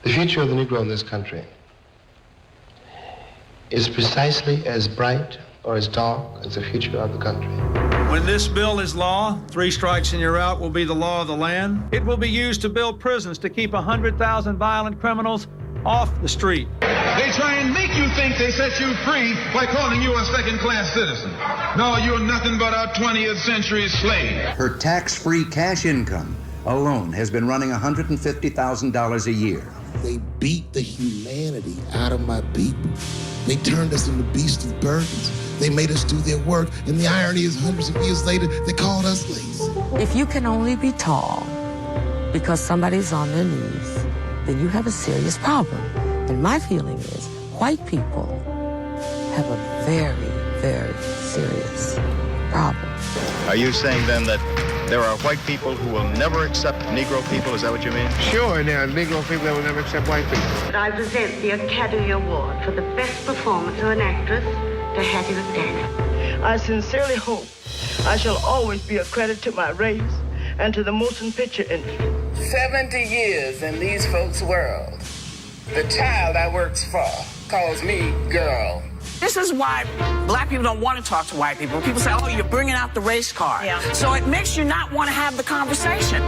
The future of the Negro in this country is precisely as bright or as dark as the future of the country. When this bill is law, 3 strikes and you're out will be the law of the land. It will be used to build prisons to keep 100,000 violent criminals off the street. They try and make you think they set you free by calling you a second-class citizen. No, you're nothing but a 20th century slave. Her tax-free cash income alone has been running $150,000 a year. They beat the humanity out of my people. They turned us into beasts of burdens. They made us do their work, and the irony is hundreds of years later, they called us lazy. If you can only be tall because somebody's on their knees, then you have a serious problem. And my feeling is white people have a very, very serious problem. Are you saying then that there are white people who will never accept Negro people? Is that what you mean? Sure, and there are Negro people that will never accept white people. I present the Academy Award for the best performance of an actress to Hattie McDaniel. I sincerely hope I shall always be a credit to my race and to the motion picture industry. 70 years in these folks' world. The child I works for calls me girl. This is why black people don't want to talk to white people. People say, oh, you're bringing out the race card. Yeah. So it makes you not want to have the conversation.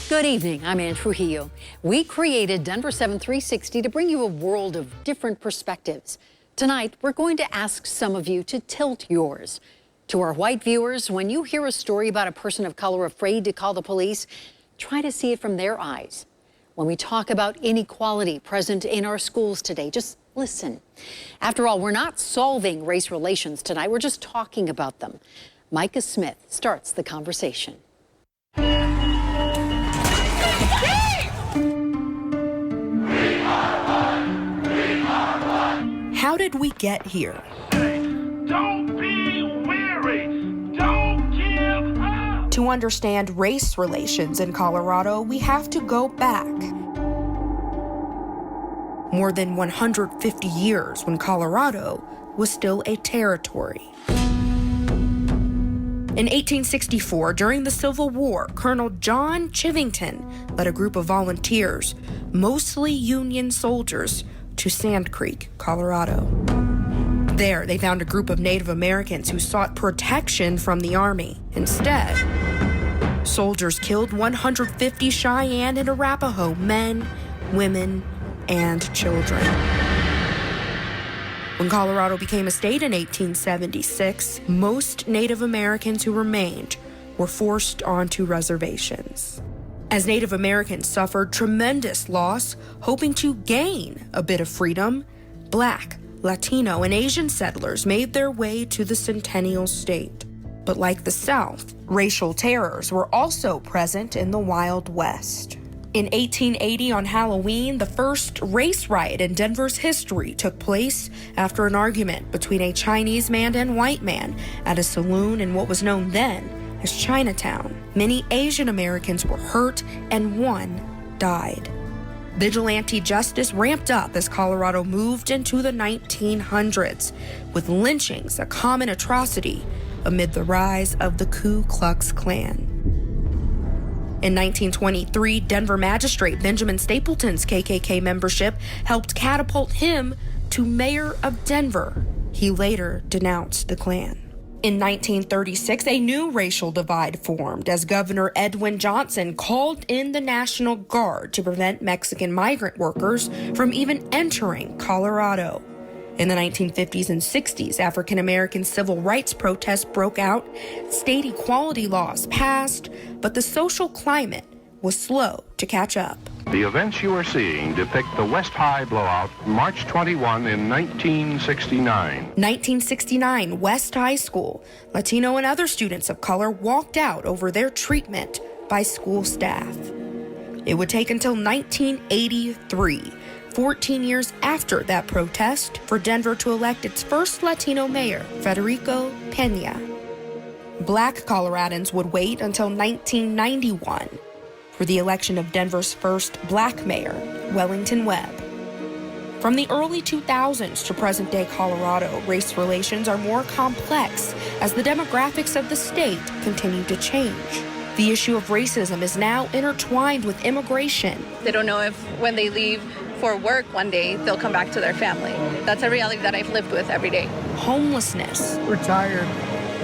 Good evening, I'm Ann Trujillo. We created Denver7 360 to bring you a world of different perspectives. Tonight, we're going to ask some of you to tilt yours. To our white viewers, when you hear a story about a person of color afraid to call the police, try to see it from their eyes. When we talk about inequality present in our schools today, just listen. After all, we're not solving race relations tonight, we're just talking about them. Micah Smith starts the conversation. How did we get here? Don't be weary. Don't give up. To understand race relations in Colorado, we have to go back more than 150 years when Colorado was still a territory. In 1864, during the Civil War, Colonel John Chivington led a group of volunteers, mostly Union soldiers, to Sand Creek, Colorado. There, they found a group of Native Americans who sought protection from the Army. Instead, soldiers killed 150 Cheyenne and Arapaho men, women, and children. When Colorado became a state in 1876, most Native Americans who remained were forced onto reservations. As Native Americans suffered tremendous loss, hoping to gain a bit of freedom, Black, Latino, and Asian settlers made their way to the Centennial State. But like the South, racial terrors were also present in the Wild West. In 1880, on Halloween, the first race riot in Denver's history took place after an argument between a Chinese man and white man at a saloon in what was known then as Chinatown. Many Asian Americans were hurt and one died. Vigilante justice ramped up as Colorado moved into the 1900s, with lynchings a common atrocity amid the rise of the Ku Klux Klan. In 1923, Denver magistrate Benjamin Stapleton's KKK membership helped catapult him to mayor of Denver. He later denounced the Klan. In 1936, a new racial divide formed as Governor Edwin Johnson called in the National Guard to prevent Mexican migrant workers from even entering Colorado. In the 1950s and 60s, African-American civil rights protests broke out, state equality laws passed, but the social climate was slow to catch up. The events you are seeing depict the West High blowout, March 21 in 1969. 1969, West High School. Latino and other students of color walked out over their treatment by school staff. It would take until 1983, 14 years after that protest, for Denver to elect its first Latino mayor, Federico Peña. Black Coloradans would wait until 1991 for the election of Denver's first black mayor, Wellington Webb. From the early 2000s to present-day Colorado, race relations are more complex as the demographics of the state continue to change. The issue of racism is now intertwined with immigration. They don't know if when they leave for work one day, they'll come back to their family. That's a reality that I've lived with every day. Homelessness. We're tired.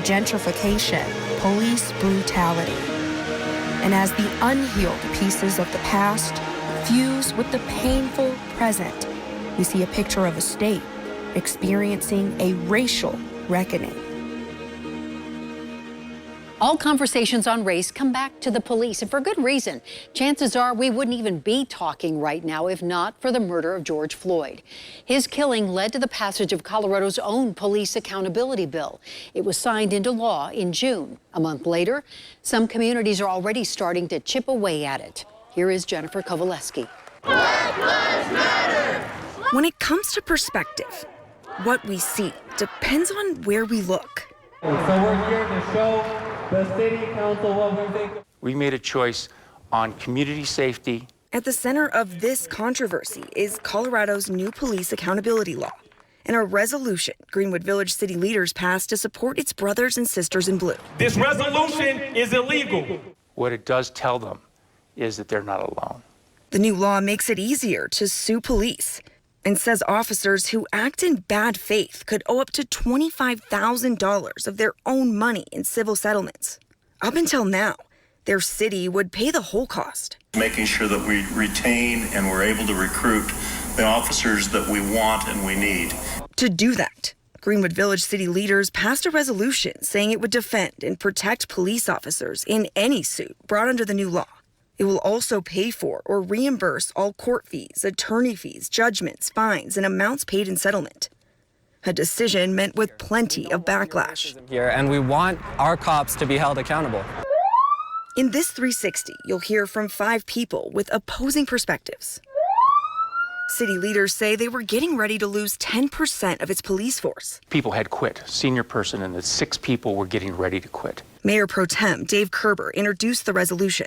Gentrification. Police brutality. And as the unhealed pieces of the past fuse with the painful present, we see a picture of a state experiencing a racial reckoning. All conversations on race come back to the police, and for good reason. Chances are we wouldn't even be talking right now if not for the murder of George Floyd. His killing led to the passage of Colorado's own police accountability bill. It was signed into law in June. A month later, some communities are already starting to chip away at it. Here is Jennifer Kovaleski. Black Lives Matter! When it comes to perspective, what we see depends on where we look. So we're here to show the city council what we think. We made a choice on community safety. At the center of this controversy is Colorado's new police accountability law and a resolution Greenwood Village city leaders passed to support its brothers and sisters in blue. This resolution is illegal. What it does tell them is that they're not alone. The new law makes it easier to sue police and says officers who act in bad faith could owe up to $25,000 of their own money in civil settlements. Up until now, their city would pay the whole cost. Making sure that we retain and we're able to recruit the officers that we want and we need. To do that, Greenwood Village city leaders passed a resolution saying it would defend and protect police officers in any suit brought under the new law. It will also pay for or reimburse all court fees, attorney fees, judgments, fines, and amounts paid in settlement. A decision met with plenty of backlash. Here, and we want our cops to be held accountable. In this 360, you'll hear from 5 people with opposing perspectives. City leaders say they were getting ready to lose 10% of its police force. People had quit, senior person, and the 6 people were getting ready to quit. Mayor Pro Tem Dave Kerber introduced the resolution.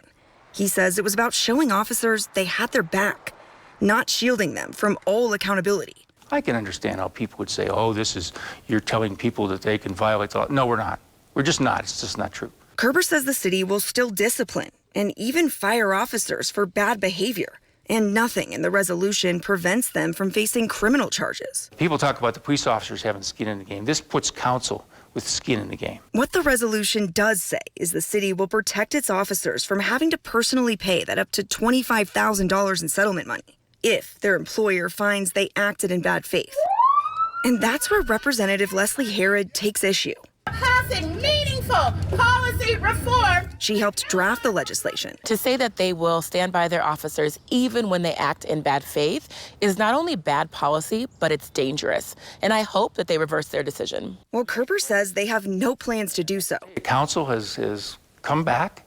He says it was about showing officers they had their back, not shielding them from all accountability. I can understand how people would say, oh, you're telling people that they can violate the law. No, we're not. We're just not. It's just not true. Kerber says the city will still discipline and even fire officers for bad behavior, and nothing in the resolution prevents them from facing criminal charges. People talk about the police officers having skin in the game. This puts council with skin in the game. What the resolution does say is the city will protect its officers from having to personally pay that up to $25,000 in settlement money if their employer finds they acted in bad faith. And that's where Representative Leslie Herod takes issue. Passing meaningful policy reform. She helped draft the legislation. To say that they will stand by their officers even when they act in bad faith is not only bad policy, but it's dangerous. And I hope that they reverse their decision. Well, Kerber says they have no plans to do so. The council has come back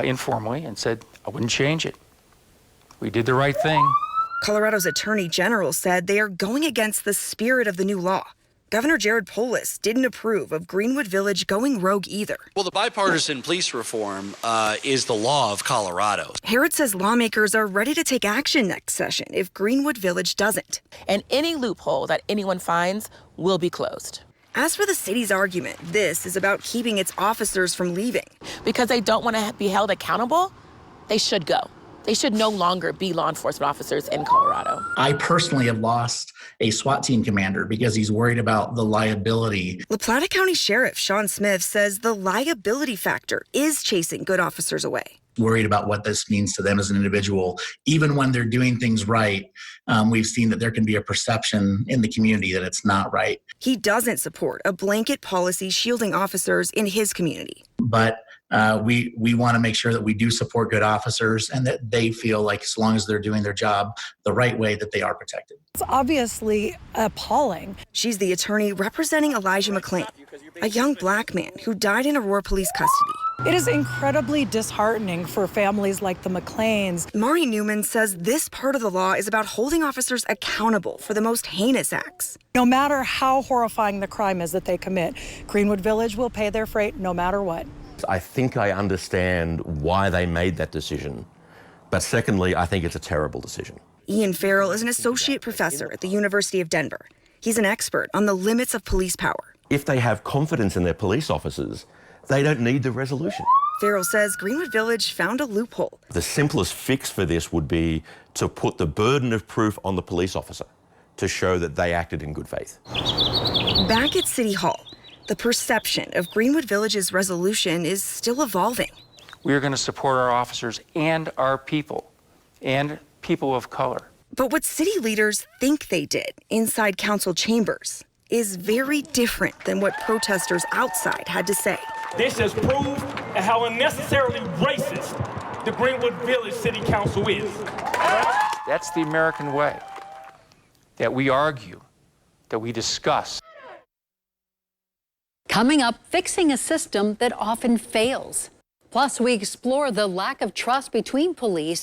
informally and said, I wouldn't change it. We did the right thing. Colorado's Attorney General said they are going against the spirit of the new law. Governor Jared Polis didn't approve of Greenwood Village going rogue either. Well, the bipartisan police reform is the law of Colorado. Herod says lawmakers are ready to take action next session if Greenwood Village doesn't. And any loophole that anyone finds will be closed. As for the city's argument, this is about keeping its officers from leaving. Because they don't want to be held accountable, they should go. They should no longer be law enforcement officers in Colorado. I personally have lost a SWAT team commander because he's worried about the liability. La Plata County Sheriff Sean Smith says the liability factor is chasing good officers away. Worried about what this means to them as an individual. Even when they're doing things right, we've seen that there can be a perception in the community that it's not right. He doesn't support a blanket policy shielding officers in his community. But we want to make sure that we do support good officers and that they feel like as long as they're doing their job the right way, that they are protected. It's obviously appalling. She's the attorney representing Elijah McClain, a young black man who died in Aurora police custody. It is incredibly disheartening for families like the McClains. Mari Newman says this part of the law is about holding officers accountable for the most heinous acts. No matter how horrifying the crime is that they commit, Greenwood Village will pay their freight no matter what. I think I understand why they made that decision. But secondly, I think it's a terrible decision. Ian Farrell is an associate professor at the University of Denver. He's an expert on the limits of police power. If they have confidence in their police officers, they don't need the resolution. Farrell says Greenwood Village found a loophole. The simplest fix for this would be to put the burden of proof on the police officer to show that they acted in good faith. Back at City Hall, the perception of Greenwood Village's resolution is still evolving. We are going to support our officers and our people and people of color. But what city leaders think they did inside council chambers is very different than what protesters outside had to say. This has proved how unnecessarily racist the Greenwood Village City Council is. That's the American way, that we argue, that we discuss. Coming up, fixing a system that often fails. Plus, we explore the lack of trust between police